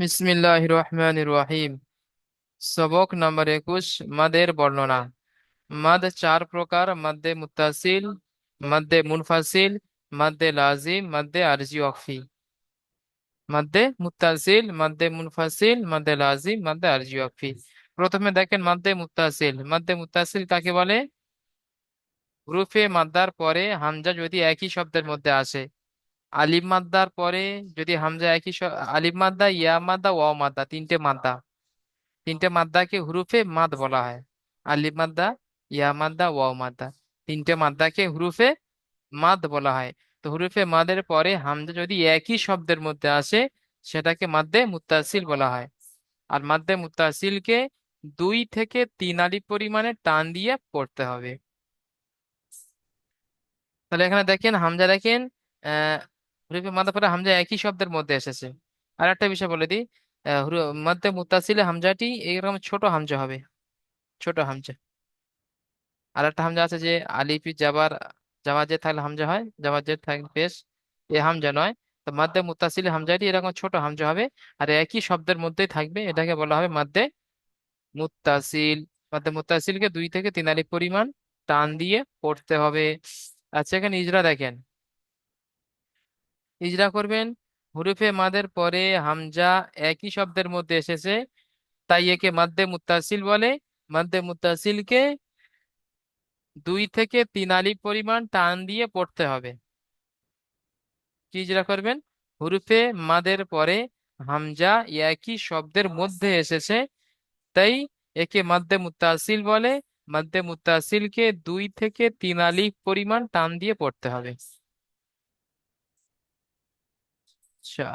বিসমিল্লাহির রহমানির রহিম। সবক নম্বর 21, মাদের বর্ণনা। মাদ চার প্রকার: মাদ্দে মুত্তাসিল, মাদ্দে মুনফাসিল, মাদ্দে লাজিম, মাদ্দে আরজি ওয়াকফি। মাদ্দে মুত্তাসিল, মাদ্দে মুনফাসিল, মাদ্দে লাজিম, মাদ্দে আরজি ওয়াকফি। প্রথমে দেখেন মাদ্দে মুত্তাসিল। মাদ্দে মুত্তাসিল কাকে বলে? হুরুফে মাদ্দার পরে হামজা যদি একই শব্দের মধ্যে আসে। আলিফ মাদ্দার পরে যদি হামজা আলিফ মাদ্দা, ইয়া মাদ্দা, ওয়াও মাদ্দা, তিনটে মাদ্দাকে হুরুফে মাদ বলা হয়। আলিফ মাদ্দা, ইয়া মাদ্দা, ওয়াও মাদ্দা, তিনটে মাদ্দাকে হুরুফে মাদ বলা হয়। তো হুরুফে মাদের পরে হামজা যদি একই শব্দের মধ্যে আসে, সেটাকে মাদ্দে মুত্তাসিল বলা হয়। আর মাদ্দে মুত্তাসিলকে 2 থেকে 3 আলিফ পরিমাণে টান দিয়ে পড়তে হবে। তাহলে এখানে দেখেন হামজা, দেখেন আহ হুরুফে মাদের পরে হামজা একই শব্দের মধ্যে এসেছে। আর একটা বিষয় বলে দিই, মাদ্দে মুত্তাসিলে হামজাটি এরকম ছোট হামজা হবে, ছোট হামজা। আর একটা হামজা আছে যে আলিফি জাবার, জাবার জের থাকলে হামজা হয়, জাবার জের থাকলে পেশ, এ হামজা নয়। তো মাদ্দে মুত্তাসিল হামজাটি এরকম ছোট হামজা হবে, আর একই শব্দের মধ্যেই থাকবে, এটাকে বলা হবে মাদ্দে মুত্তাসিল। মাদ্দে মুত্তাসিলকে 2 থেকে 3 আলিফ পরিমাণ টান দিয়ে পড়তে হবে। আচ্ছা, এখানে ইজরা দেখেন, ইজরা করবেন। হুরুফে মাদের পরে হামজা একই শব্দের মধ্যে এসেছে, তাই একে মাদ্দে মুত্তাসিল বলে। মাদ্দে মুত্তাসিলকে 2 থেকে 3 আলিফ পরিমাণ টান দিয়ে পড়তে হবে। কি ইজরা করবেন? হুরুফে মাদের পরে হামজা একই শব্দের মধ্যে এসেছে, তাই একে মাদ্দে মুত্তাসিল বলে। মাদ্দে মুত্তাসিলকে 2 থেকে 3 আলিফ পরিমাণ টান দিয়ে পড়তে হবে। আচ্ছা,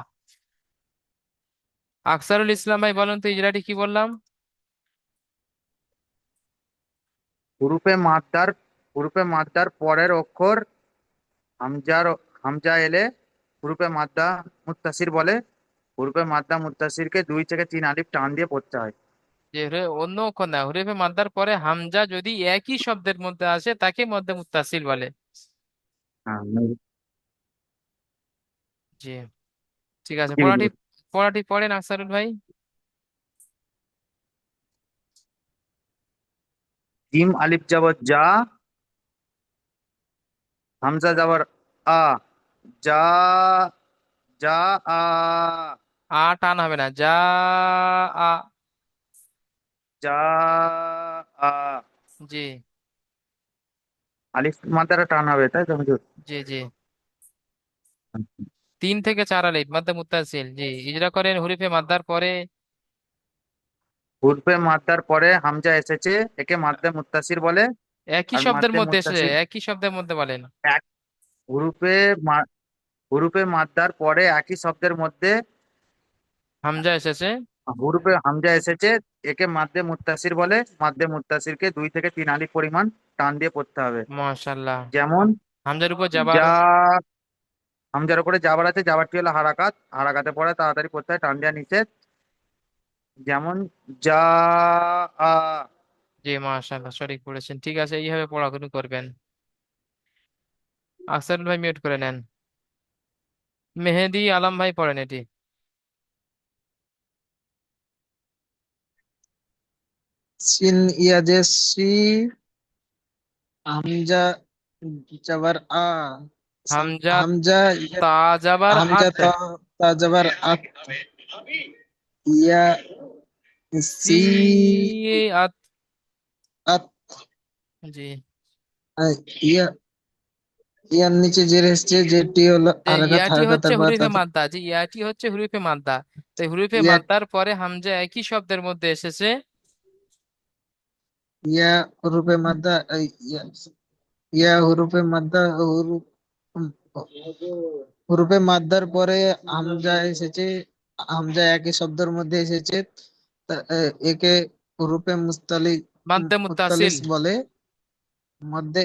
আকসারুল ইসলাম ভাই বলেন তো ইজরাটি কি বললাম? হুরুফে মাদ্দার হুরুফে মাদ্দার পরের অক্ষর হামজার হামজা এলে হুরুফে মাদ্দা মুত্তাসির বলে। হুরুফে মাদ্দা মুত্তাসিরকে 2 থেকে 3 আলিফ টান দিয়ে পড়তে হয়। যে অন্য অক্ষর না, হুরুফে মাদ্দার পরে হামজা যদি একই শব্দের মধ্যে আসে তাকে মধ্যে মুত্তাসিল বলে। হ্যাঁ, জি, ঠিক আছে। জি, পড়াটি বুঝতে পড়াটি পড়েন আকসারুল ভাই। জিম আলিফ যাবর যা, হামজা যাবর আ, যা, যা, আ, আ টান হবে না, যা আ। যা, আ। জি আলিফ মাত্রা টান হবে, তাই তো হুজুর? জি জি, 3 থেকে 4 আলিফ মাদ্দা মুত্তাসিল। জি, ইজরা করেন হুরুফে মাদ্দার পরে হুরফে মাদ্দার পরে হামজা এসেছে, একে মাদ্দে মুত্তাসির বলে। একই আর শব্দের মাদ্দে মধ্যে এসেছে, মুত্তাসির একই শব্দের মধ্যে বলেন। এক হুরুফে হুরুফে মাদ্দার পরে একই শব্দের মধ্যে হামজা এসেছে। হুরুফে হামজা এসেছে, একে মাদ্দে মুত্তাসির বলে। মাদ্দে মুত্তাসিরকে 2 থেকে 3 আলিফ পরিমাণ টান দিয়ে পড়তে হবে। মাশাআল্লাহ। যেমন হামজার উপর যাবার। যা, হামজার উপরে জাবার আছে, জাবারটি হলো হারাকাত, হারাকাতে পড়ে তাড়াতাড়ি পড়তে হয়, টান দেওয়া নিষেধ। যেমন যা, আ। জি, মাশাআল্লাহ, সঠিক পড়েছেন। ঠিক আছে, এইভাবে পড়াশুনো করবেন। আকসারুল ভাই মিউট করে নেন। মেহেদি আলম ভাই পড়েন এটি। সিন ইয়াজে সি, হামজা জাবার আ, হামজা হামজা তা যাবার হামজা আত, তা, তা জাবার আত, ইয়া সি সি, আত। আত, জি, ইয়া, ইয়ার নিচে জের এসছে, যেটি হলো যে হারাকাত, ইয়াটি হচ্ছে হারাকাতের বা হুরুফে তাতে মাদ্দা। জি, ইয়াটি হচ্ছে হুরুফে মাদ্দা। তো হুরুফে ইয়া, মাদ্দার পরে হামজা একই শব্দের মধ্যে এসেছে। ইয়া হুরুফে মাদ্দা, ইয়া, ইয়া হুরুফে মাদ্দা, হুরুফে মাদ্দার পরে হামজা এসেছে, হামজা একই শব্দের মধ্যে এসেছে, একে হুরুফে মাদ্দে মুত্তাসিল। মুত্তালিস বলে। মধ্যে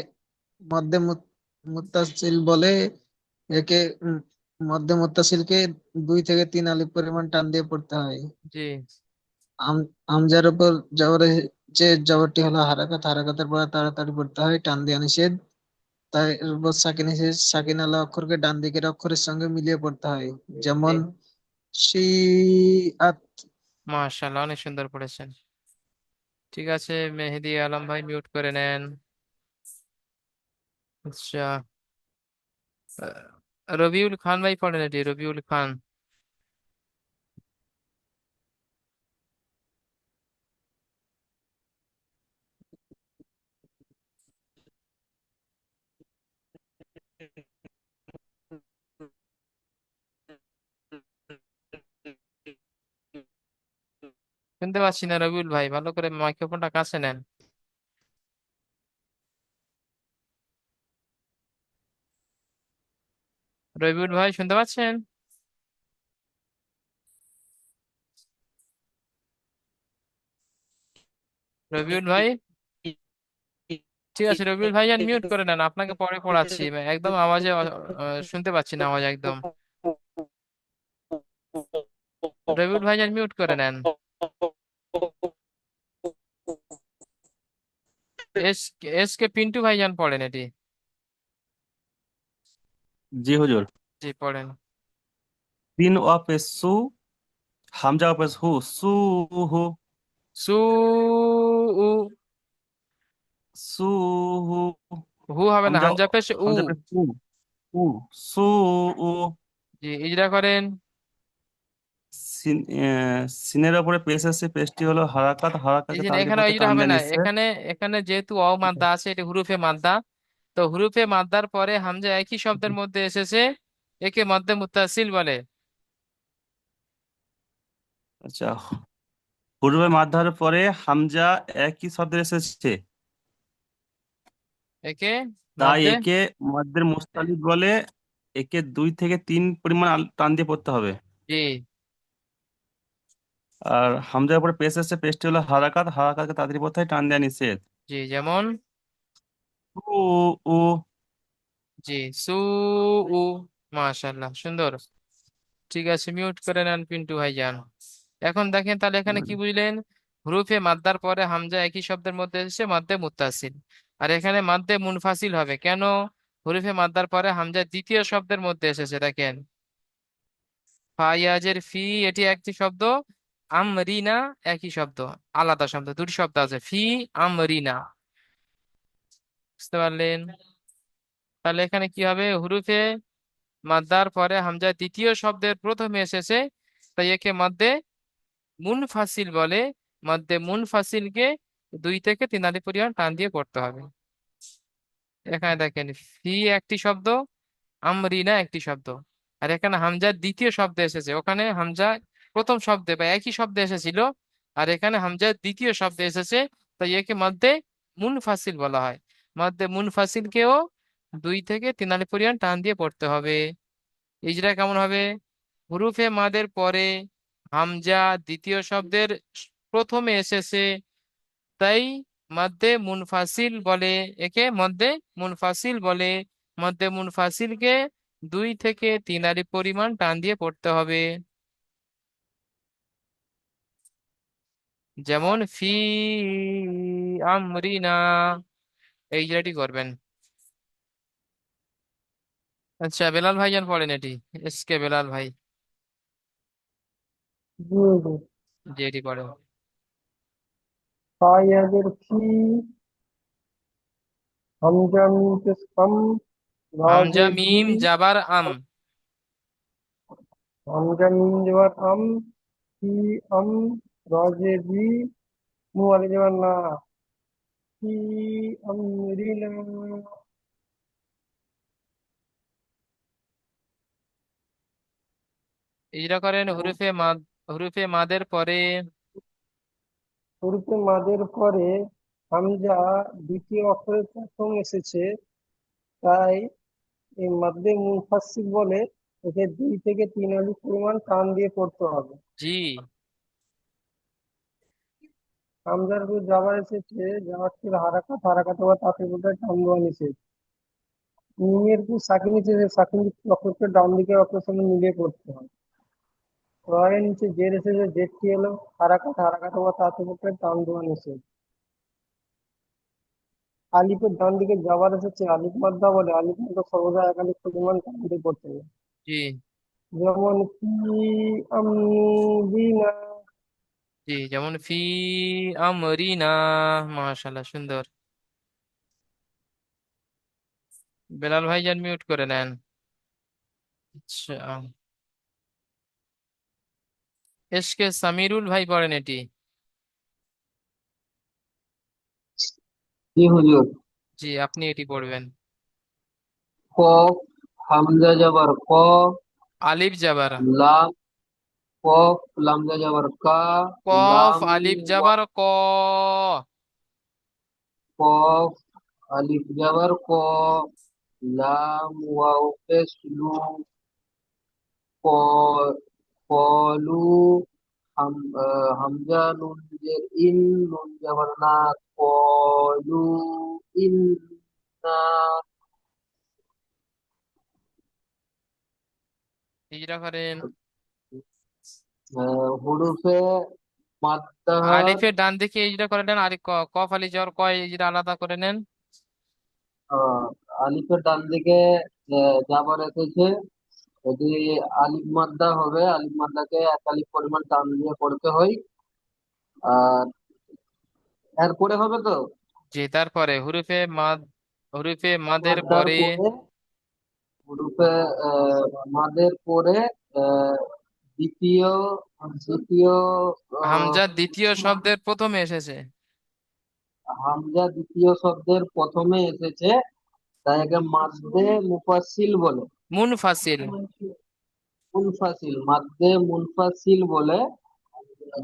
মধ্যে মুত্তাসিল বলে। একে মধ্যে মুত্তাসিলকে 2 থেকে 3 আলিফ পরিমাণ টান দিয়ে পড়তে হয়। জি হামজার উপর জবর, যে জবরটি হলো হারাকাত, হারাকাতের পরে তাড়াতাড়ি পড়তে হয়, টান দেওয়া নিষেধ। তাই এরপর সাকিন এসে সাকিন আলা অক্ষরকে ডান দিকের অক্ষরের সঙ্গে মিলিয়ে পড়তে হয়। যেমন জি শিআত। মাশাআল্লাহ, অনেক সুন্দর পড়েছেন। ঠিক আছে, মেহেদি আলম ভাই মিউট করে নেন। আচ্ছা, রবিউল খান ভাই পড়েন এটি, রবিউল খান। শুনতে পাচ্ছি না রবিউল ভাই, ভালো করে মাইক্রোফোনটা কাছে নেন। রবিউল ভাই শুনতে পাচ্ছেন? রবিউল ভাই, ঠিক আছে রবিউল ভাই যান মিউট করে নেন, আপনাকে পরে পড়াচ্ছি। একদম আওয়াজে শুনতে পাচ্ছি না আওয়াজ একদম। রবিউল ভাই যান মিউট করে নেন। এস এস কে পিন্টু ভাই যান পড়েন এটি। জি হুজুর। জি পড়েন। তিন ওয়াপে সু, হামজা ওয়াপে হু, সু হু। সু উ। সু হু। হু হবে না, হামজা, হামজা পেশ উ। হামজা পেশ উ, উ, সু উ। জি ইজরা করেন। সিন, সিনের ওপরে পেশ আছে, পেশটি হলো হারাকাত, এই হারাকাতকে যে তাড়িয়ে এখানে পড়তে ইজরা টান হবে দেয়া না, নিষেধ। এখানে এখানে যেহেতু অ মাদ্দা আছে, এটা হুরুফে মাদ্দা। তো হুরুফে মাদ্দার পরে হামজা একই শব্দের মধ্যে এসেছে, একে মধ্যে মুত্তাসিল বলে। আচ্ছা, হুরুফে মাদ্দার পরে হামজা একই শব্দে এসেছে, একে তাই মধ্যে। একে মধ্যের মুস্তালিদ বলে। একে 2 থেকে 3 পরিমাণ টান দিয়ে পড়তে হবে। জি আর হামজার উপরে পেশ আছে, পেশটি হলো হারাকাত, হারাকাতকে তাড়াতাড়ি পড়তে হয়, টান দেয়া নিষেধ। জি, যেমন উ, উ। জি সু উ। মাশাআল্লাহ, সুন্দর। ঠিক আছে, মিউট করে নেন পিন্টু ভাইজান। এখন দেখেন তাহলে এখানে কি বুঝলেন? হুরুফে মাদ্দার পরে হামজা একই শব্দের মধ্যে এসেছে, মাদ্দে মুত্তাসিল। আর এখানে মাদ্দে মুনফাসিল হবে কেন? হুরুফে মাদ্দার পরে হামজা দ্বিতীয় শব্দের মধ্যে এসেছে, দেখেন। ফাইয়াজের ফি, এটি একটি শব্দ। আমরিনা একই শব্দ, আলাদা শব্দ, দুটি শব্দ আছে, ফি আমরিনা। বুঝতে পারলেন? তাহলে এখানে কি হবে? হুরুফে মাদ্দার পরে হামজা দ্বিতীয় শব্দের প্রথমে এসেছে, তাই একে মধ্যে মুনফাসিল বলে। মধ্যে মুনফাসিলকে 2 থেকে 3 আলিফ পরিমাণ টান দিয়ে পড়তে হবে। এখানে দেখেন, ফি একটি শব্দ, আমরিনা একটি শব্দ। আর এখানে হামজা দ্বিতীয় শব্দে এসেছে, ওখানে হামজা প্রথম শব্দে বা একই শব্দে এসেছিল, আর এখানে হামজা দ্বিতীয় শব্দে এসেছে, তাই একে মধ্যে মুনফাসিল বলা হয়। মধ্যে মুনফাসিলকেও 2 থেকে 3 আলিফ পরিমাণ টান দিয়ে পড়তে হবে। ইজরা কেমন হবে? হুরুফে মাদের পরে হামজা দ্বিতীয় শব্দের প্রথমে এসেছে, তাই মধ্যে মুনফাসিল বলে, একে মধ্যে মুনফাসিল বলে। মধ্যে মুনফাসিলকে 2 থেকে 3 আলিফ পরিমাণ টান দিয়ে পড়তে হবে। যেমন ফি আমরিনা, এই জায়গাটি করবেন। আচ্ছা, বেলাল ভাইজান পড়েন এটি, এস কে বেলাল ভাই। জি জি। জি এটি পড়েন। ফায়াজের ফি, হামজা মিম পেশ আম, হামজা রাজে জি, মিম জাবার আম। হামজা মিম জবর আম, ফি আম, রাজে জি, মু আলি জবর না, ফি আমরিনা। ইজরা করেন হুরুফে মাদ, হুরুফে মাদের পরে হরফে মাদের পরে হামজা দ্বিতীয় অক্ষরের প্রথম এসেছে, তাই এই মাদ্দে মুনফাসিল বলে। একে 2 থেকে 3 আলিফ পরিমাণ টান দিয়ে পড়তে হবে। জি হামজার উপর যাবার এসেছে, যাওয়ার হারাকাত, হারাকাত আবার তাতে বোধহয় টান দেওয়া নিষেধ। মিমের কি সাকিন নিচে, সাকিন অক্ষরকে ডান দিকের অক্ষরের সঙ্গে মিলিয়ে পড়তে হয়। রয়ের নিচে জের এসেছে, জেরটি হলো হারাকাত, হারাকাত আবার তাতে বোধহয় টান দেওয়া নিষেধ। আলিফের ডান দিকে যাবার এসেছে, আলিফ মাদ্দা বলে। আলিফ মাদ্দা সর্বদা 1 আলিফ পরিমাণ টান দিয়ে পড়তে হবে। জি যেমন কি আমরিনা। জি, যেমন ফি আমরিনা। মাশাআল্লাহ, সুন্দর। বেলাল ভাইজান মিউট করে নেন। আচ্ছা, এসকে সামিরুল ভাই পড়েন এটি। জি হুজুর। জি, আপনি এটি পড়বেন। কফ হামজা যাবার ক, আলিফ জাবার লাম কফ লামজা যাবার কা, কফ, লাম আলিফ ওয়া- জাবার ক। কফ আলিফ যাবার ক, লাম ওয়াও পেশ লু, ক কলু হামজা নুন জের ইন, নুন যাবার না, কলু ইন্না। হিজরা করেন। হুরুফে মাদ্দা। আলিফের ডান দিকে হিজরা করে নেন, আর কফ আলিফ জাবার ক হিজরা আলাদা করে নেন। আলিফের ডান দিকে যাবার এসেছে, যদি আলিফ মাদ্দা হবে, আলিফ মাদ্দাকে এক আলিফ পরিমাণ টান দিয়ে পড়তে হয়। আর এরপরে হবে তো জি, তারপরে হরুফে মাদের মাদ্দার পরে পরে, হুরুফে মাদের পরে আহ, দ্বিতীয় দ্বিতীয় আহ, হামজা দ্বিতীয় শব্দের প্রথমে এসেছে। হামজা দ্বিতীয় শব্দের প্রথমে এসেছে, তাই একে মাদ্দে মুফাসসিল বলে। মুনফাসিল। মুনফাসিল, মাদ্দে মুনফাসিল বলে।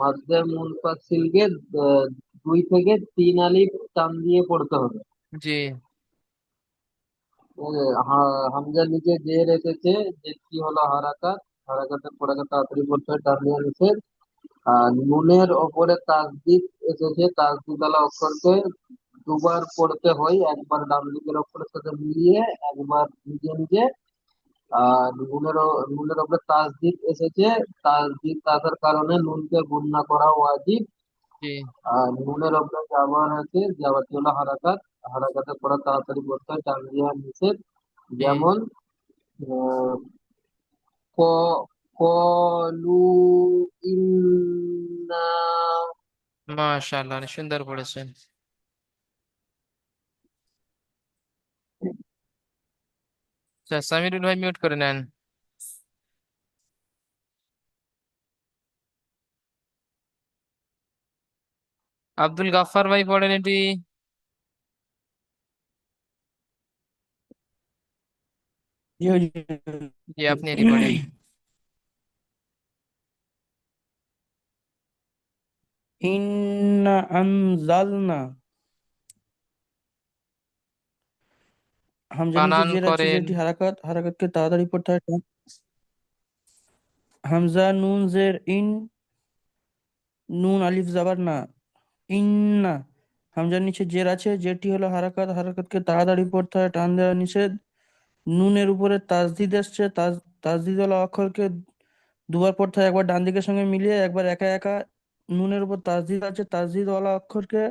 মাদ্দে মুনফাসিলকে আহ, 2 থেকে 3 আলিফ টান দিয়ে পড়তে হবে। জি, হামজার নিচে জের এসেছে, জেরটি হলো হারাকাত, হারাকাতের পড়াকে তাড়াতাড়ি পড়তে হয়, টান দিয়ে নিষেধ। আর নুনের ওপরে তাসদিদ এসেছে, তাসদিদ আলা অক্ষরকে 2 বার পড়তে হয়, একবার ডান দিকের অক্ষরের সাথে মিলিয়ে, একবার নিজে নিজে। আর নুনের ওপরে তাসদিদ এসেছে, তাসদিদ আসার কারণে নুনকে গুণনা করা ওয়াজিব। জি, আর নুনের ওপরে জাবার আছে, জাবারটি হলো হারাকাত, হারাকাতে পড়া তাড়াতাড়ি পড়তে হয়, টান দেওয়া নিষেধ। জি। যেমন আহ, ক কলু ইন্না। মাশাআল্লাহ, অনেক সুন্দর পড়েছেন। আচ্ছা, সামিরুল ভাই মিউট করে নেন। আব্দুল গাফফার ভাই পড়েন এটি। জি হুজুর। জি, আপনি এটি পড়েন। ইন্না আনজালনা, হামজা নিচে বানান জের আছে, করেন। যেটি হারাকাত, হারাকাতকে তাড়াতাড়ি পড়তে হয়। হামজা নুন জের ইন, নুন আলিফ জাবার না, ইন্না। হামজার নিচে জের আছে, জেরটি হলো হারাকাত, হারাকাতকে তাড়াতাড়ি পড়তে হয়, টান দেওয়া নিষেধ। নুনের উপরে তাসদিদ এসছে, তাসদিদ ওয়ালা অক্ষরকে 2 বার পড়তে হয়, একবার ডান দিকের সঙ্গে মিলিয়ে, একবার একা একা। নুনের উপর তাসদিদ আছে, তাসদিদ ওয়ালা অক্ষরকে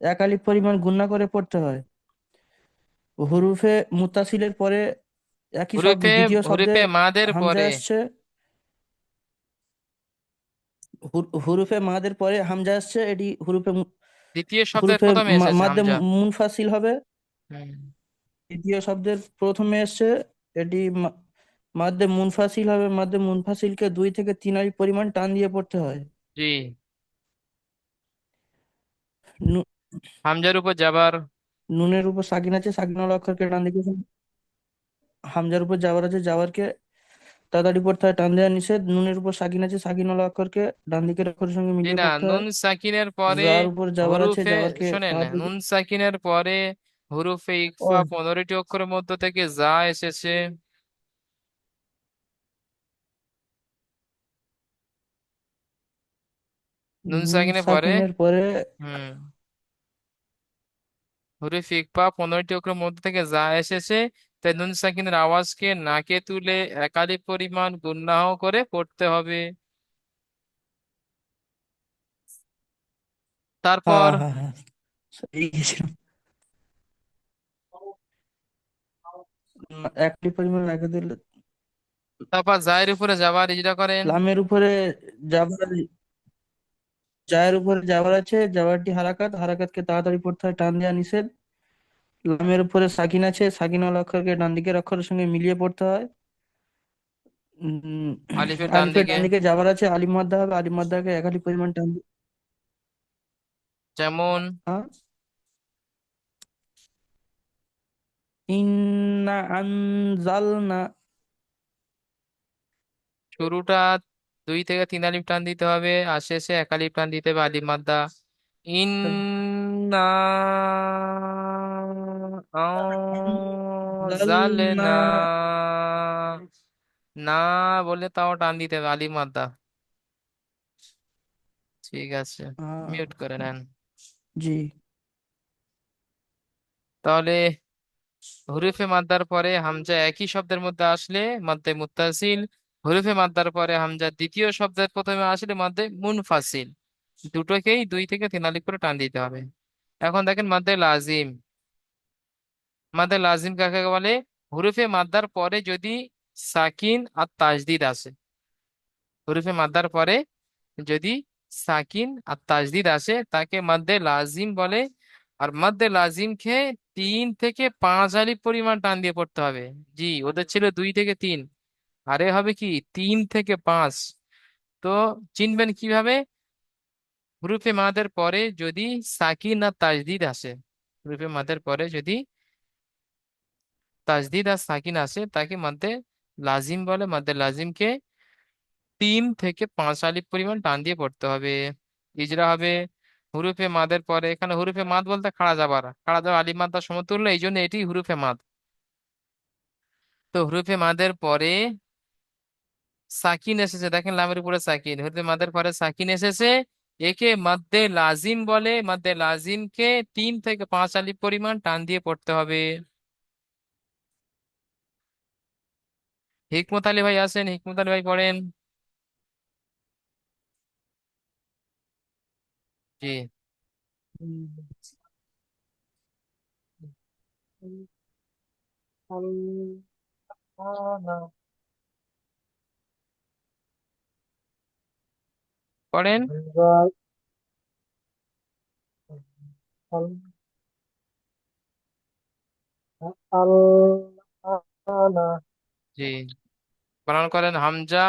1 আলিফ পরিমাণ গুণনা করে পড়তে হয়। হুরুফে মুত্তাসিলের পরে একই শব্দ, হরুফে দ্বিতীয় শব্দে হরুফে মাদের হামজা পরে, আসছে। হুরুফে মাদের পরে হামজা আসছে, এটি দ্বিতীয় শব্দের হুরুফে প্রথমে এসেছে মাদ্দে হামজা। মুনফাসিল হবে। হুম, দ্বিতীয় শব্দের প্রথমে এসছে, এটি মাদ্দে মুনফাসিল হবে। মাদ্দে মুনফাসিলকে 2 থেকে 3 আলিফ পরিমাণ টান দিয়ে পড়তে হয়। জি। নু- হামজার উপর যাবার। নুনের উপর সাকিন আছে, সাকিনাল অক্ষরকে ডান দিকে হামজার উপর জাবার আছে, জাবারকে তাড়াতাড়ি পড়তে হয়, টান দেওয়া নিষেধ। নুনের উপর সাকিন আছে, সাকিনাল অক্ষরকে ডান দিকের অক্ষরের সঙ্গে জি মিলিয়ে না, পড়তে হয়। নুন সাকিনের পরে জার উপর জাবার আছে, হরুফে, জাবারকে শোনেন, তাড়াতাড়ি। নুন সাকিনের পরে হরুফে ইকফা ও, 15টি অক্ষরের মধ্য থেকে যা এসেছে। নুন নুন সাকিনের পরে, সাকিনের পরে। হুম, হরুফ ইকফা 15টি অক্ষরের মধ্য থেকে যা এসেছে, তাই নুন সাকিনের আওয়াজকে নাকে তুলে একাধিক পরিমাণ গুণনাহ করে পড়তে হবে। হ্যাঁ তারপর হ্যাঁ হ্যাঁ, এই গেছিলাম। 1 আলিফ পরিমাণ নাকে দিলে তারপর জায়ের উপরে যাবার ইজরা করেন। লামের উপরে জাবার, জায়ের উপরে জাবার আছে, জাবারটি হারাকাত, হারাকাতকে তাড়াতাড়ি পড়তে হয়, টান দেওয়া নিষেধ। লামের উপরে সাকিন আছে, সাকিনওয়ালা অক্ষরকে ডান দিকের অক্ষরের সঙ্গে মিলিয়ে পড়তে হয়। উম, আলিফের ডান আলিফের দিকে। ডান দিকে জাবার আছে, আলিফ মাদ্দা হবে, আলিফ মাদ্দাকে এক আলিফ পরিমাণ টান যেমন হ্যাঁ, ইন্না আনজালনা। শুরুটা 2 থেকে 3 আলিফ টান দিতে হবে, আর শেষে 1 আলিফ টান দিতে হবে, আলিফ মাদ্দা। ইন্না আনজালনা। আনজালনা, না বলে তাও টান দিতে হবে, আলিফ মাদ্দা। ঠিক আছে, মিউট করে নেন। জি। তাহলে হুরুফে মাদ্দার পরে হামজা একই শব্দের মধ্যে আসলে মাদ্দে মুত্তাসিল, হুরুফে মাদ্দার পরে হামজা দ্বিতীয় শব্দের প্রথমে আসলে মাদ্দে মুনফাসিল। দুটোকেই 2 থেকে 3 আলিফ করে টান দিতে হবে। এখন দেখেন মাদ্দে লাজিম। মাদ্দে লাজিম কাকে বলে? হুরুফে মাদ্দার পরে যদি সাকিন আর তাজদিদ আসে, হুরুফে মাদ্দার পরে যদি সাকিন আর তাজদিদ আসে তাকে মাদ্দে লাজিম বলে। আর মাদ্দে লাজিমকে 3 থেকে 5 আলিফ পরিমাণ টান দিয়ে পড়তে হবে। জি, ওদের ছিল 2 থেকে 3, আরে হবে কি 3 থেকে 5। তো চিনবেন কিভাবে? হুরুফে মাদের পরে যদি সাকিন আর তাজদিদ আসে, হুরুফে মাদের পরে যদি তাজদিদ আর সাকিন আসে তাকে মাদ্দে লাজিম বলে। মাদ্দে লাজিমকে 3 থেকে 5 আলিফ পরিমাণ টান দিয়ে পড়তে হবে। ইজরা হবে হুরুফে মাদের পরে, এখানে হুরুফে মাদ বলতে খাড়া যাবার, খাড়া যাবার আলিফ মাদ্দার সমতুল্য, এই জন্য এটি হুরুফে মাদ। তো হুরুফে মাদের পরে সাকিন এসেছে, দেখেন লামের উপরে সাকিন, হুরুফে মাদের পরে সাকিন এসেছে, একে মাদ্দে লাজিম বলে। মাদ্দে লাজিমকে 3 থেকে 5 আলিফ পরিমাণ টান দিয়ে পড়তে হবে। হিকমত আলী ভাই আসেন, হিকমত আলী ভাই পড়েন। জি, পড়েন। জি, বানান করেন হামজা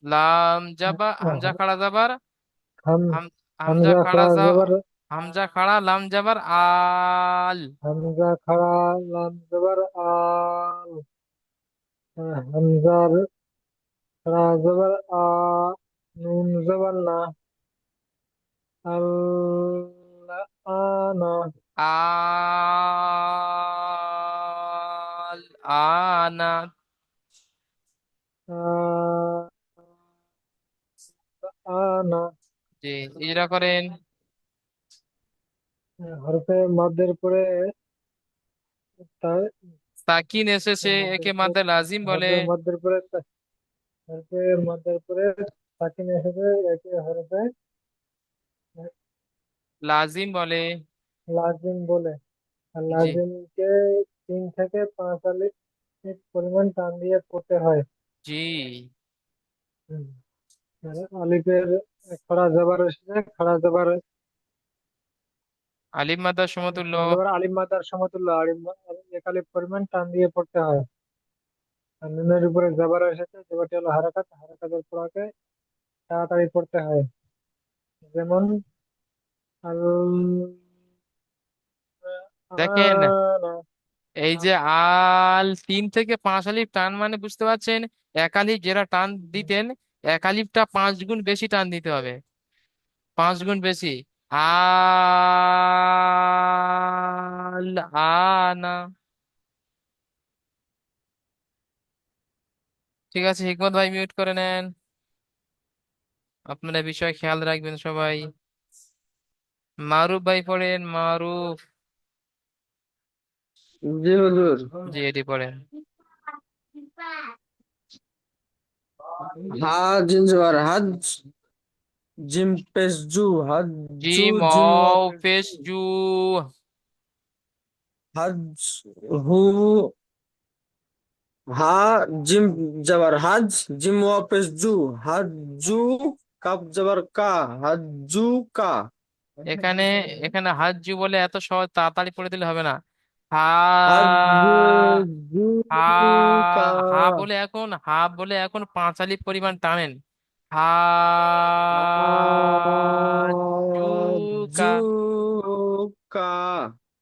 লাম জাবা, হামজা খাড়া যাবার, হাম হামজা হামজা খাড়া খাড়া যা, জবর, হামজা খাড়া লাম জাবার আল। হামজা খাড়া লাম জবর আল, হামজার খাড়া জবর আ, নুন জবর না, আল্লাহ আনা, আল আনা। আ- আনা। জি, ইজরা করেন। হরফে মাদের পরে তাই, সাকিন এসেছে, মাদের একে পরে, মাদ্দে লাজিম বলে। হরফে মাদের পরে, হরফে মাদের পরে সাকিন এসেছে, একে হরফে লাজিম বলে। লাজিম বলে। আর জি, লাজিমকে 3 থেকে 5 আলিফ পরিমাণ টান দিয়ে পড়তে হয়। জি, হুম। আর আলিফের খাড়া জবর এসেছে, খাড়া জবর, আলিফ মাদ্দার সমতুল্য। খাড়া জবর আলিফ মাদার সমতুল্য, আলিফ এক আলিফ পরিমাণ টান দিয়ে পড়তে হয়। আর নুনের উপরে জবর এসেছে, জবরটি হলো হারাকাত, হারাকাতের পড়াকে তাড়াতাড়ি পড়তে হয়। যেমন আল দেখেন, আনা। এই যে আল 3 থেকে 5 আলিফ টান মানে বুঝতে পারছেন, 1 আলিফ যেটা টান দিতেন, 1 আলিফটা 5 গুণ বেশি টান দিতে হবে, 5 গুণ বেশি। আল আনা। ঠিক আছে, হিকমত ভাই মিউট করে নেন, আপনারা বিষয় খেয়াল রাখবেন সবাই। মারুফ ভাই পড়েন, মারুফ। জি হুজুর। জি, এটি পড়েন। হা জিম জবর হাজ, জিম পেশ জু, হাজ জু, জিম জিম ওয়া অও পেশ পেশ জু, জু। হাজ হু, হা জিম জবর হাজ, জিম ওয়াপেস জু, হাজ জু, কাপ জবর কা, হাজু কা। এখানে এখানে হাজ্জু বলে এত সহজ তাড়াতাড়ি পড়ে দিলে হবে না। হা হাজ জু হা কা, হা বলে এখন পাঁচ আলিফ পরিমাণ টানেন। হা জু কা। জু কা।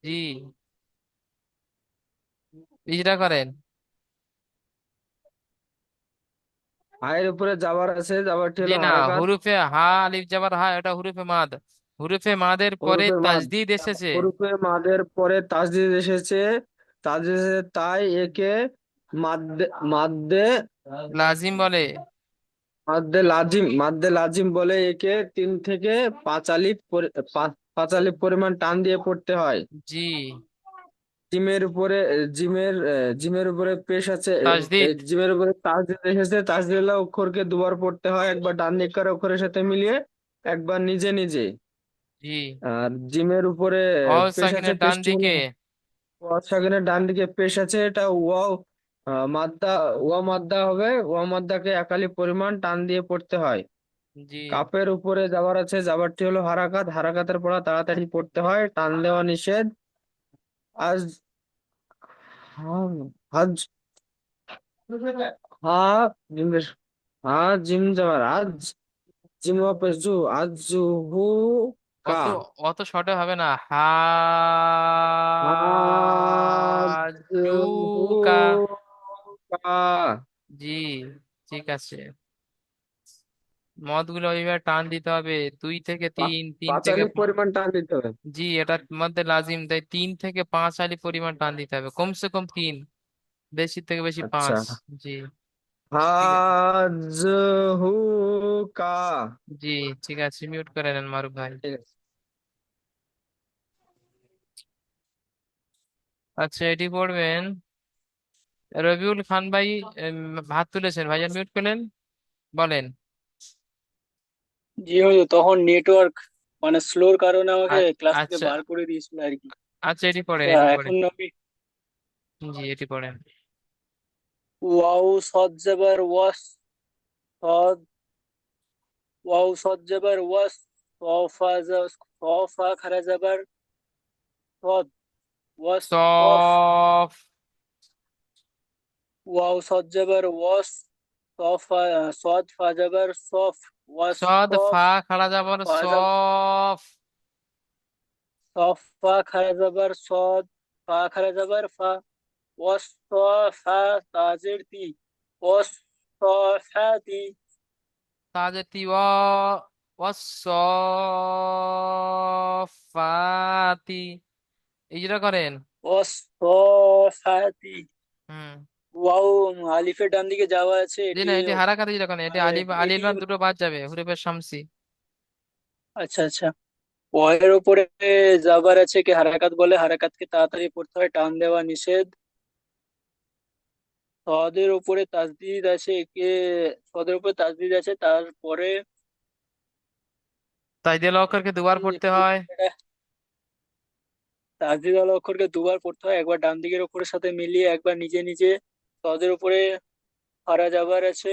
জি, ইজরা করেন। হায়ের উপরে যাবার আছে, যাবারটি জি হলো না, হারাকাত। হুরুফে হা আলিফ জাবার হা, এটা হুরুফে মাদ। হুরুফে মাদের পরে হরফে মাদ, তাজদিদ এসেছে। হরফে মাদের পরে তাসদিদ এসেছে, তাসদিদ এসেছে, তাই একে মাদ্দে মাদ্দে লাজিম বলে। মাদ্দে লাজিম বলে। একে 3 থেকে 5 আলিফ পরিমাণ টান দিয়ে পড়তে হয়। জি, জিমের উপরে জিমের উপরে পেশ আছে, তাজদিদ। জিমের উপরে তাসদিদ এসেছে, তাসদিদ অক্ষরকে দুবার পড়তে হয়, একবার ডান দিকের অক্ষরের সাথে মিলিয়ে, একবার নিজে নিজে। জি, আর জিমের উপরে অল পেশ আছে, সাকিনের ডান পেশটি হলো দিকে। ওয়াও সাকিনের ডান দিকে পেশ আছে, এটা ওয়াও মাদ্দা, ওয়া মাদ্দা হবে, ওয়া মাদ্দাকে 1 আলিফ পরিমাণ টান দিয়ে পড়তে হয়। জি, কাপের উপরে যাবার আছে, যাবারটি হলো হারাকাত, হারাকাতের পড়া তাড়াতাড়ি পড়তে হয়, টান দেওয়া নিষেধ। আজ হাজ হা জিম পেশ, হা জিম যাবার আজ, জিম ওয়াপেস জু, আজ জু হু কা, অত অত শর্টে হবে না। আজ হু হাজুকা। কা। জি, ঠিক আছে। মদ গুলো ওইভাবে টান দিতে হবে, 2 থেকে 3, তিন পাঁচ থেকে আলিফ পরিমাণ টান দিতে হবে। জি, এটার মধ্যে লাজিম, তাই 3 থেকে 5 আলি পরিমাণ টান দিতে হবে, কমসে কম 3, বেশি থেকে বেশি আচ্ছা, 5। জি, ঠিক আছে। হাজ হু কা। জি, ঠিক আছে, মিউট করে নেন মারুফ ভাই। ঠিক আছে। আচ্ছা, এটি পড়বেন রবিউল খান ভাই। হাত তুলেছেন, ভাইজান মিউট করলেন, বলেন। জি হুজুর, তখন নেটওয়ার্ক মানে স্লোর কারণে আমাকে আ- ক্লাস থেকে আচ্ছা, বার করে দিয়েছিল আর কি। আচ্ছা, এটি পড়েন, তা এটি পড়েন। এখন আমি জি, এটি পড়েন। ওয়াও সদ জবর ওয়াস, সদ, ওয়াও সদ জবর ওয়াস, সফা খারা জবর সদ, ওয়াস সফ, সফ। ওয়াও সদ জবর ওয়াস, সফা, সদ ফা জবর সফ, ওয়াস সদ সফ, ফা খাড়া যাবার ফা জবর সফ। সফা খারা জবর সদ, ফা খারা জবর ফা, ওয়াস ফা তাজের তি, ওয়াস ফা তাজেতি ওয়াসফাতি। ইজরা করেন। ওয়াসফাতি। হুম। ওয়াও আলিফের ডান দিকে যাওয়া আছে জি এটি। না, এটি হারাকাতে ইজরা করেন, এটি আলিফ এটি, আলিফ লাম দুটো বাদ যাবে, হুরুফে শামসি। আচ্ছা আচ্ছা, ওয়ের উপরে যাবার আছে কি হারাকাত বলে, হারাকাতকে তাড়াতাড়ি পড়তে হয়, টান দেওয়া নিষেধ। সদের উপরে তাসদিদ আছে কে, সদের উপরে তাসদিদ আছে, তারপরে তাই দিয়ে অক্ষরকে দুবার পড়তে হয়। তাসদিদ ওয়ালা অক্ষরকে দুবার পড়তে হয়, একবার ডান দিকের অক্ষরের সাথে মিলিয়ে, একবার নিজে নিজে। সদের উপরে খাড়া যাবার আছে,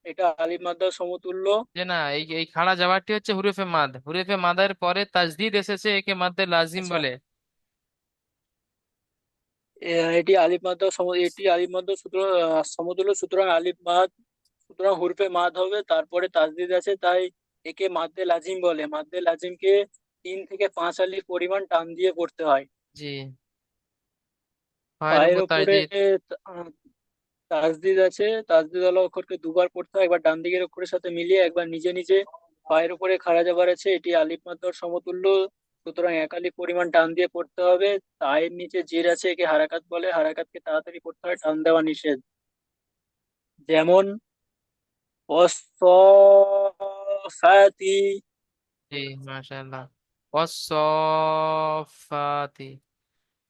এটা আলিফ মাদ্দার সমতুল্য। যে না, এই এই খাড়া জবাবটি হচ্ছে হুরুফে মাদ, হুরুফে মাদের পরে তাজদিদ এসেছে, একে মাদ্দে লাজিম আচ্ছা, বলে। এটি আলিফ মাদ্দা এটি আলিফ মাদ্দা সুতরাং সমতুল্য, সুতরাং আলিফ মাদ, সুতরাং হুরফে মাদ হবে, তারপরে তাসদিদ আছে, তাই একে মাদ্দে লাজিম বলে। মাদ্দে লাজিমকে 3 থেকে 5 আলিফ পরিমাণ টান দিয়ে পড়তে হয়। জি, ফায়ের পায়ের উপর উপরে তাজদিদ। আহ, তাসদিদ আছে, তাসদিদ আলা অক্ষরকে দুবার পড়তে হয়, একবার ডান দিকের অক্ষরের সাথে মিলিয়ে, একবার নিজে নিজে। পায়ের উপরে খাড়া যাবার আছে, এটি আলিফ মাদ্দার সমতুল্য, সুতরাং 1 আলিফ পরিমাণ টান দিয়ে পড়তে হবে। তায়ের নিচে জের আছে, একে হারাকাত বলে, হারাকাতকে তাড়াতাড়ি পড়তে হয়, টান দেওয়া নিষেধ। যেমন অসফাতি। জি, মাশাআল্লাহ। ওয়াসফাতি।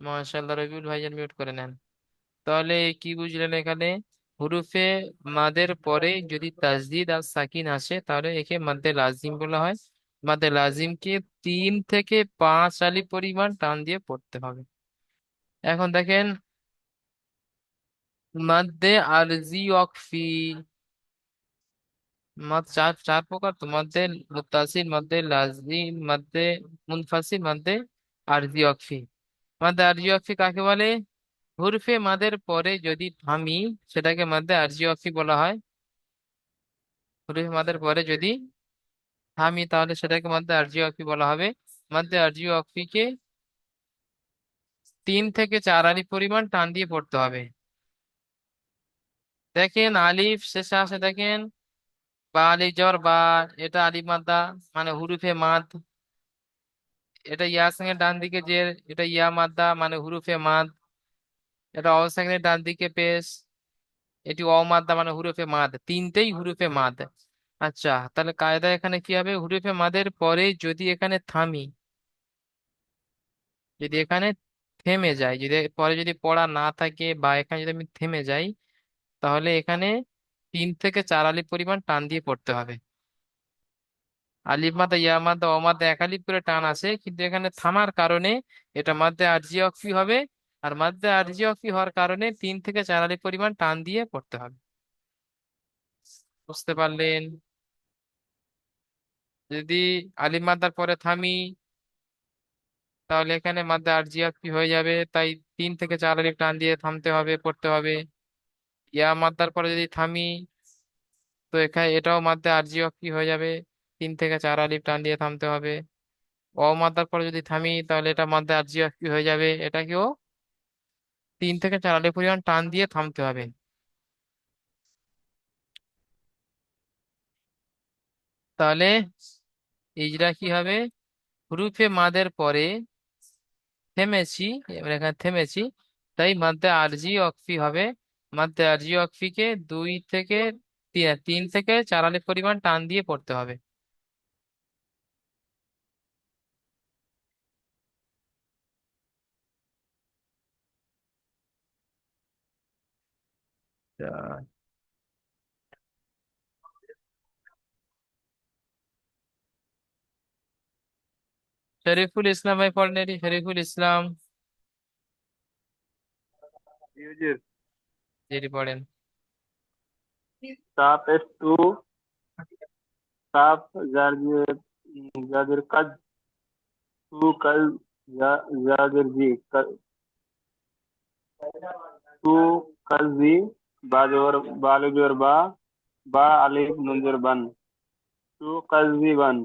মাশাআল্লাহ, রবিউল ভাইজান মিউট করে নেন। তাহলে কি বুঝলেন এখানে? হুরুফে মাদের পরে যদি তাজদিদ আর সাকিন আসে, তাহলে একে মাদ্দে লাজিম বলা হয়। মাদ্দে লাজিমকে 3 থেকে 5 আলি পরিমাণ টান দিয়ে পড়তে হবে। এখন দেখেন, মাদ্দে আরজি ওয়াকফি। মাদ চার চার প্রকার তো, মাদ্দে মুত্তাসিল, মাদ্দে লাজিম, মাদ্দে মুনফাসিল, মাদ্দে আরজি ওয়াকফি। মাদ্দে আরজি ওয়াকফি কাকে বলে? হুরফে মাদের পরে যদি থামি সেটাকে মাদ্দে আরজি ওয়াকফি বলা হয়। হুরফে মাদের পরে যদি থামি তাহলে সেটাকে মাদ্দে আরজি ওয়াকফি বলা হবে। মাদ্দে আরজি ওয়াকফিকে 3 থেকে 4 আলিফ পরিমাণ টান দিয়ে পড়তে হবে। দেখেন আলিফ শেষে আসে, দেখেন বা আলিফ জবর বা, এটা আলিফ মাদ্দা মানে হুরুফে মাদ। এটা ইয়া সঙ্গে ডান দিকে যে, এটা ইয়া মাদ্দা মানে হুরুফে মাদ। এটা অবস্থানের ডান দিকে পেশ, এটি অমাদ্দা মানে হুরুফে মাদ, তিনটেই হুরুফে মাদ। আচ্ছা, তাহলে কায়দা এখানে কি হবে? হুরুফে মাদের পরে যদি এখানে থামি, যদি এখানে থেমে যায়, যদি পরে যদি পড়া না থাকে বা এখানে যদি আমি থেমে যাই, তাহলে এখানে 3 থেকে 4 আলিফ পরিমাণ টান দিয়ে পড়তে হবে। আলিফ মাদ্দা ইয়া মাদ্দা ও মাদ্দা এক আলিফ করে টান আসে, কিন্তু এখানে থামার কারণে এটা মাদ্দে আরজি ওয়াকফি হবে। আর মাদ্দে আরজি ওয়াকফি হওয়ার কারণে 3 থেকে 4 আলিফ পরিমাণ টান দিয়ে পড়তে হবে। বুঝতে পারলেন? যদি আলিফ মাদ্দার পরে থামি তাহলে এখানে মাদ্দে আরজি ওয়াকফি হয়ে যাবে, তাই 3 থেকে 4 আলিফ টান দিয়ে থামতে হবে, পড়তে হবে। ইয়া মাদ্দার পরে যদি থামি তো এখানে এটাও মাদ্দে আরজি ওয়াকফি হয়ে যাবে, 3 থেকে 4 আলিফ টান দিয়ে থামতে হবে। অ মাদ্দার পরে যদি থামি তাহলে এটা মাদ্দে আরজি ওয়াকফি হয়ে যাবে, এটাকেও 3 থেকে 4 আলিফ পরিমাণ টান দিয়ে থামতে হবে। তাহলে ইজরা কি হবে? হুরুফে মাদের পরে থেমেছি, এবার এখানে থেমেছি, তাই মাদ্দে আরজি ওয়াকফি হবে। মাদ্দে আরজি ওয়াকফিকে 3 থেকে 4 আলিফ পরিমাণ টান দিয়ে পড়তে হবে। আচ্ছা, শরীফুল ইসলাম ভাই পড়েন এটি, শরীফুল ইসলাম জি হুজুর। যেটি পড়েন। কাপ এস টু, কাপ জাদের কাজ, টু কাল জাদের জি, টু কাল জি, বালুজোর বা আলিফ নুনজোর বান, টু কাল জি বান।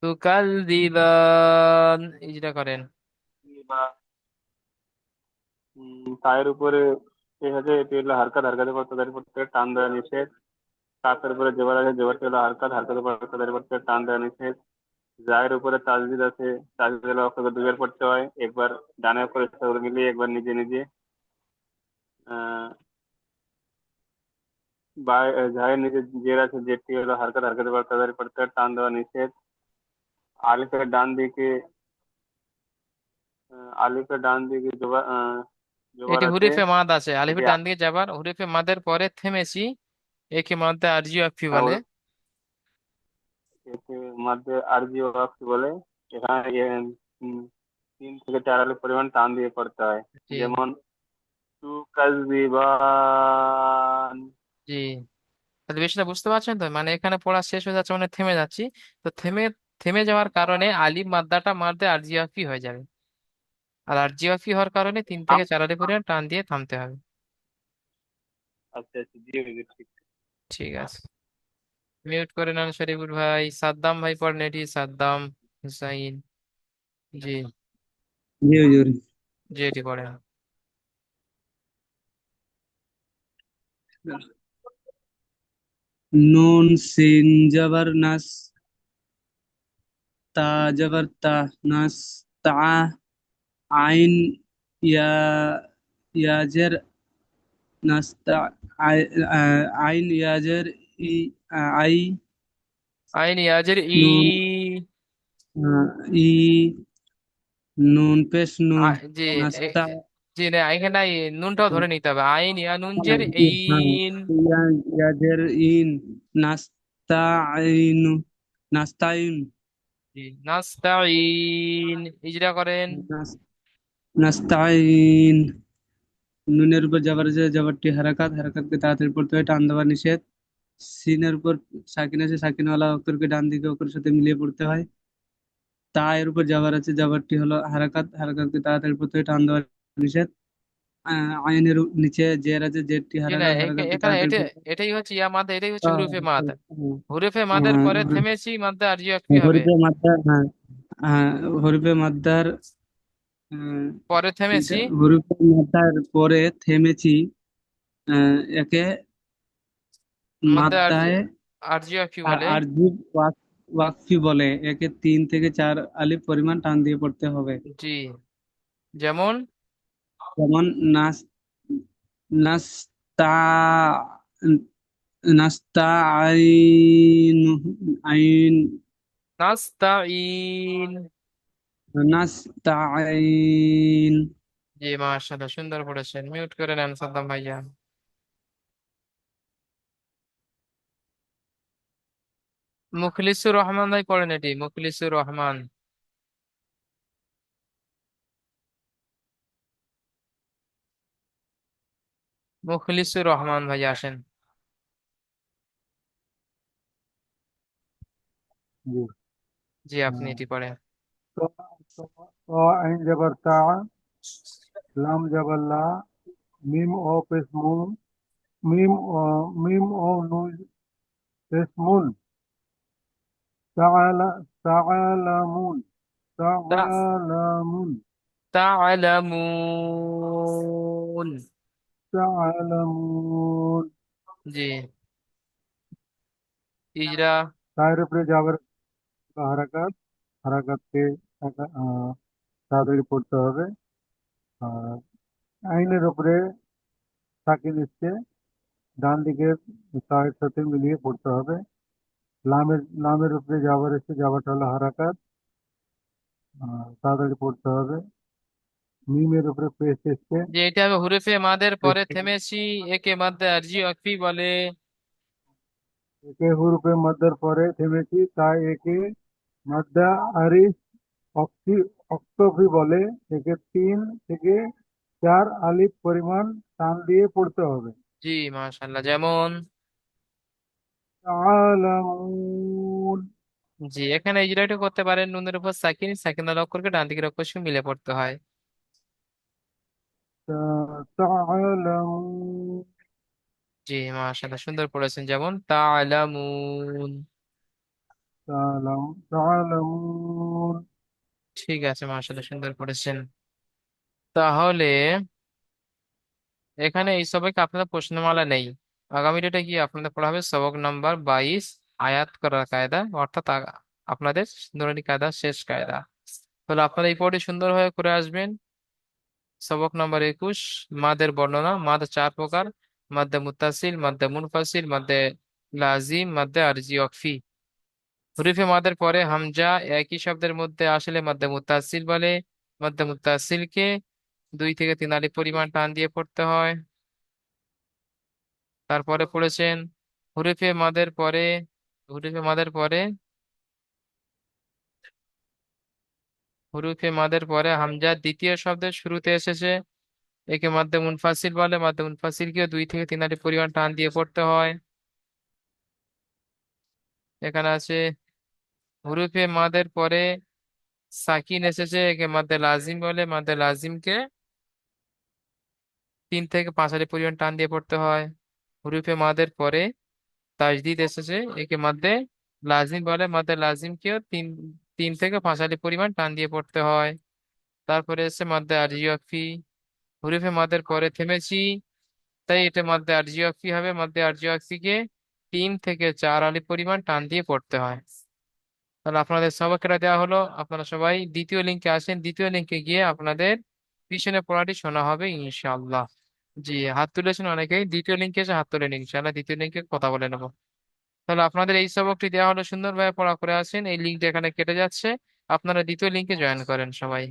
তুকাল্লিবান, ইজরা করেন। বা পায়ের উপরে পেশ আছে, এটি হলো হারকাত, হারকাতের পর তাদের পড়তে টান দেওয়া নিষেধ। কাপের উপরে জেবার আছে, জেবারটি হলো হারকাত, হারকাতের পর তাদের পড়তে টান দেওয়া নিষেধ। জায়ের উপরে তাজদিদ আছে, তাজদিদ হলো অক্ষরকে দুইবার পড়তে হয়, একবার ডানে অক্ষরের সাথে মিলিয়ে, একবার নিজে নিজে। আহ জায়ের নিচে জের আছে, জেরটি হলো হারকাত, হারকাতের পর তাদের পড়তে টান দেওয়া নিষেধ। আলিফের ডান দিকে আলিফের ডান দিকে জবর এটি আছে, হুরিফে মাদ আছে, এটি আলিফের ডান দিকে যাবার, হুরিফে মাদের পরে থেমেছি, একে মাদ্দে আরজি ওয়াকফি আহ, বলে। একে মধ্যে আরবি ওয়াক্ত বলে। এখানে 3 থেকে 4 আলিফ পরিমাণ টান দিয়ে পড়তে হয়। জি। যেমন তু কাযযিবান। জি, তাহলে বিষয়টা বুঝতে পারছেন তো? মানে এখানে পড়া শেষ হয়ে যাচ্ছে মানে থেমে যাচ্ছি, তো থেমে থেমে যাওয়ার কারণে আলিফ মাদ্দাটা মাদ্দে আরজি ওয়াকফি হয়ে যাবে। আর আরজি ওয়াকফি হওয়ার কারণে 3 থেকে 4 আলিফ পরিমাণ টান দিয়ে থামতে হবে। আচ্ছা আচ্ছা, জি হুজুর, ঠিক। ঠিক আছে, মিউট করে নেন শরীফুল ভাই। সাদ্দাম ভাই পড়েন এটি, সাদ্দাম হুসাইন। জি। জি হুজুর। জি, এটি পড়েন। নুন সিন জবর নাস, তা জবর তা, নাস তা, আইন ইয়া ইয়াজের নাস্তা, আইন ইয়াজের ই, আই, আইন ইয়াজের ই। নুন ই, নুন পেশ নুন, জি। এ- নাস্তা, জি না, এখানে নুনটাও ধরে নিতে হবে, আইন ইয়া নুন জের হ্যাঁ, এইন। ইয়াজের ইন, নাস্তা আইন, নাস্তাইন, জি, নাস্তাইন, ইজরা করেন। নাস্তাইন, নুনের উপর জবর আছে, জবরটি হারাকাত, হারাকাতকে তাড়াতাড়ি পড়তে হয়, টান দেওয়া নিষেধ। সিনের উপর সাকিন আছে, সাকিনওয়ালা অক্ষরকে ডান দিকে অক্ষরের সাথে মিলিয়ে পড়তে হয়। তা এর উপর জবর আছে, জবরটি হলো হারাকাত, হারাকাতকে তাড়াতাড়ি পড়তে হয়, টান দেওয়া নিষেধ। আইনের নিচে জের আছে, জেরটি জি না, হারাকাত, হারাকাতকে এখানে তাড়াতাড়ি এটা পড়তে হয়। এটাই হচ্ছে ইয়া মাদ, এটাই হচ্ছে আহ, হুরুফে মাদ। হুম, হুরুফে মাদের হুম, পরে হুম, থেমেছি, মাদ্দা আর কি হবে? হরিফে মাদ্দার, হ্যাঁ, হ্যাঁ, হরিফে মাদ্দার, পরে তিনটা থেমেছি, হরিফে মাদ্দার পরে থেমেছি। একে মাদ্দা মাদ্দায় আর কি বলে? আরজি ওয়াকফি বলে। একে 3 থেকে 4 আলিফ পরিমাণ টান দিয়ে পড়তে হবে। জি, যেমন যেমন নাস নাস্তা নাস্তাইন, আইন, নাস্তাইন। নাস্তাইন। জি মাশাআল্লাহ, সুন্দর পড়েছেন। মিউট করে নেন সাদ্দাম ভাইয়া। মুখলিসুর রহমান ভাই পড়েন এটি, মুখলিসুর রহমান। মুখলিসুর রহমান ভাই আসেন। জি। জি, আপনি আহ, এটি পড়েন। তো তো তো আইন জবর তা, লাম জবর লা, মিম ও পেশ মু, মিম ও নুন পেশ মুন, তাআলা তাআলামুন, তা তাআলামুন, তা'লামুন। তাআলামুন। জি, ইজরা। তার উপরে যাবার হারাকাত, হারাকাতকে তাড়াতাড়ি পড়তে হবে। আর আইনের উপরে সাকিন এসছে, ডান দিকে তায়ের সাথে মিলিয়ে পড়তে হবে। লামের উপরে জাবার এসছে, জাবারটা হলো হারাকাত, তাড়াতাড়ি পড়তে হবে। মিমের উপরে পেশ এসছে, যে এটা আমি হুরুফে মাদের পরে পেশকে থেমেছি, একে মাদ্দে আরজি বলে। একে হুরুফে মদ্দার পরে থেমেছি, তাই একে মাদ্দা আরিফ অক্সি অক্তফি বলে। একে 3 থেকে 4 আলিফ পরিমাণ টান দিয়ে পড়তে হবে। জি মাশাআল্লাহ, যেমন তাআলামুন, জি, এখানে ইজরাটা করতে পারেন, নুনের উপর সাকিন, সাকিনাল অক্ষরকে ডান দিকের অক্ষর সঙ্গে মিলে পড়তে হয়। তাআলামুন, জি মাশাআল্লাহ, সুন্দর পড়েছেন, যেমন তা'লামুন। তাআলামুন। ঠিক আছে মাশাআল্লাহ, সুন্দর পড়েছেন। তাহলে এখানে এই সবাইকে আপনাদের প্রশ্নমালা নেই। আগামী ডেটে গিয়ে আপনাদের পড়া হবে সবক নাম্বার 22, আয়াত করার কায়দা, অর্থাৎ আপনাদের নুরানি কায়দা শেষ কায়দা। তাহলে আপনারা এই পড়ে সুন্দরভাবে করে আসবেন। সবক নাম্বার 21, মাদের বর্ণনা। মাদ 4 প্রকার: মাদ্দে মুত্তাসিল, মাদ্দে মুনফাসিল, মাদ্দে লাজিম, মাদ্দে আরজি ওয়াকফি। হরফে মাদের পরে হামজা একই শব্দের মধ্যে আসলে মাদ্দে মুত্তাসিল বলে। মাদ্দে মুত্তাসিলকে 2 থেকে 3 আলিফ পরিমাণ টান দিয়ে পড়তে হয়। তারপরে পড়েছেন হরফে মাদের পরে, হরফে মাদের পরে হরফে মাদের পরে হামজা দ্বিতীয় শব্দের শুরুতে এসেছে, একে মাদ্দে মুনফাসিল বলে। মাদ্দে মুনফাসিলকে 2 থেকে 3 আলিফ পরিমাণ টান দিয়ে পড়তে হয়। এখানে আছে হরফে মাদের পরে সাকিন এসেছে, একে মাদ্দে লাজিম বলে। মাদ্দে লাজিমকে 3 থেকে 5 আলিফ পরিমাণ টান দিয়ে পড়তে হয়। হরফে মাদের পরে তাজদিদ এসেছে, একে মাদ্দে লাজিম বলে। মাদ্দে লাজিমকেও 3 থেকে 5 আলিফ পরিমাণ টান দিয়ে পড়তে হয়। তারপরে এসেছে মাদ্দে আরজি ওয়াকফি। হরফে মাদের পরে থেমেছি, তাই এটা মাদ্দে আরজি ওয়াকফি হবে। মাদ্দে আরজি ওয়াকফিকে 3 থেকে 4 আলিফ পরিমাণ টান দিয়ে পড়তে হয়। তাহলে আপনাদের সবাইকে দেওয়া হলো, আপনারা সবাই দ্বিতীয় লিঙ্কে আসেন। দ্বিতীয় লিঙ্কে গিয়ে আপনাদের পিছনে পড়াটি শোনা হবে ইনশাআল্লাহ। জি, হাত তুলেছেন অনেকেই, দ্বিতীয় লিঙ্কে এসে হাত তুলে নিন, ইনশাআল্লাহ দ্বিতীয় লিঙ্কে কথা বলে নেবো। তাহলে আপনাদের এই সবকটি দেওয়া হলো, সুন্দরভাবে পড়া করে আসেন। এই লিঙ্কটা এখানে কেটে যাচ্ছে, আপনারা দ্বিতীয় লিঙ্কে জয়েন করেন সবাই।